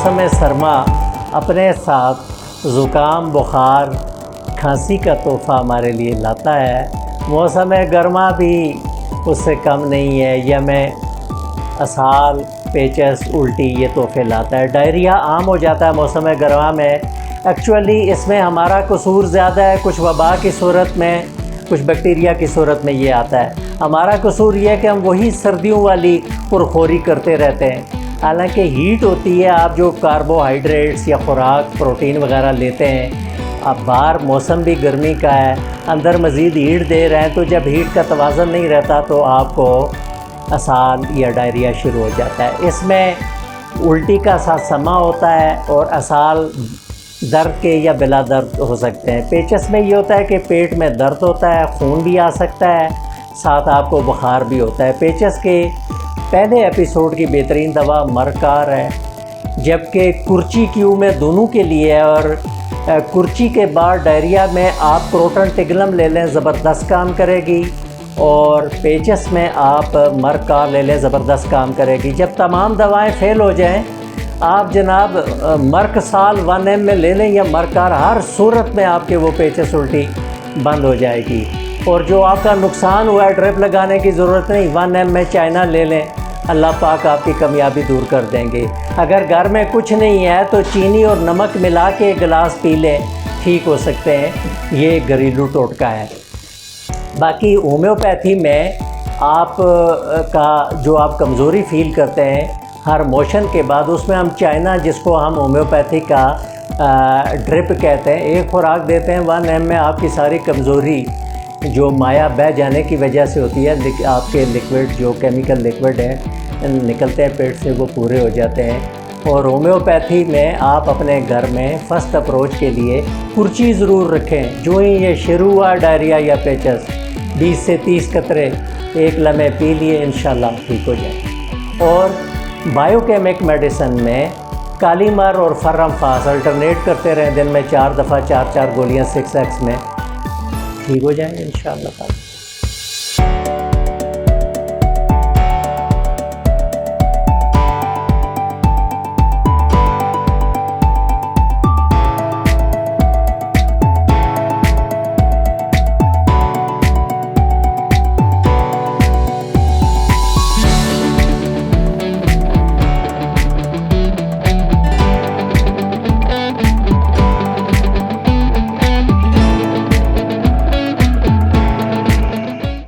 मौसम सरमा अपने साथ ज़ुकाम, बुखार, खांसी का तोहफ़ा हमारे लिए लाता है। मौसम गर्मा भी उससे कम नहीं है। यह में असाल, पेचस, उल्टी ये तोहफ़े लाता है। डायरिया आम हो जाता है मौसम गर्मा में। एक्चुअली इसमें हमारा कसूर ज़्यादा है। कुछ वबा की सूरत में, कुछ बैक्टीरिया की सूरत में ये आता है। हमारा कसूर ये है कि हम वही सर्दियों वाली पुरखोरी करते रहते हैं। हालांकि हीट होती है, आप जो कार्बोहाइड्रेट्स या खुराक, प्रोटीन वगैरह लेते हैं, अब बाहर मौसम भी गर्मी का है, अंदर मज़ीद हीट दे रहे हैं, तो जब हीट का तवाज़न नहीं रहता तो आपको असाल या डायरिया शुरू हो जाता है। इसमें उल्टी का साथ समा होता है और असाल दर्द के या बिला दर्द हो सकते हैं। पेचस में ये होता है कि पेट में दर्द होता है, खून भी आ सकता है, साथ आपको बुखार भी होता है। पेचस के पहले एपिसोड की बेहतरीन दवा मरकार है, जबकि कुर्ची क्यू में दोनों के लिए है। और कुर्ची के बाद डायरिया में आप क्रोटन टिगलम ले लें, ज़बरदस्त काम करेगी। और पेचस में आप मरकार ले लें, ज़बरदस्त काम करेगी। जब तमाम दवाएं फ़ेल हो जाएं, आप जनाब मर्क साल 1 में ले लें या मरकार, हर सूरत में आपके वो पेचस उल्टी बंद हो जाएगी। और जो आपका नुकसान हुआ है, ड्रिप लगाने की ज़रूरत नहीं, 1 में चाइना ले लें, अल्लाह पाक आपकी कमयाबी दूर कर देंगे। अगर घर में कुछ नहीं है तो चीनी और नमक मिला के एक गिलास पी लें, ठीक हो सकते हैं। ये घरेलू टोटका है। बाकी होम्योपैथी में आप का जो आप कमज़ोरी फ़ील करते हैं हर मोशन के बाद, उसमें हम चाइना, जिसको हम होम्योपैथी का ड्रिप कहते हैं, एक खुराक देते हैं 1 में आपकी सारी कमज़ोरी जो माया बह जाने की वजह से होती है, आपके लिक्विड जो केमिकल लिक्विड है निकलते हैं पेट से, वो पूरे हो जाते हैं। और होम्योपैथी में आप अपने घर में फर्स्ट अप्रोच के लिए कुर्ची ज़रूर रखें। जो ही ये शुरू हुआ डायरिया या पेचस, 20 से 30 कतरे एक लम्हे पी लिए, इंशाल्लाह ठीक हो जाए। और बायोकेमिक मेडिसिन में कालीमर और फर्रमफास अल्टरनेट करते रहें, दिन में 4 दफ़ा 4-4 गोलियाँ 6x में, ठीक हो जाएंगे इंशाअल्लाह।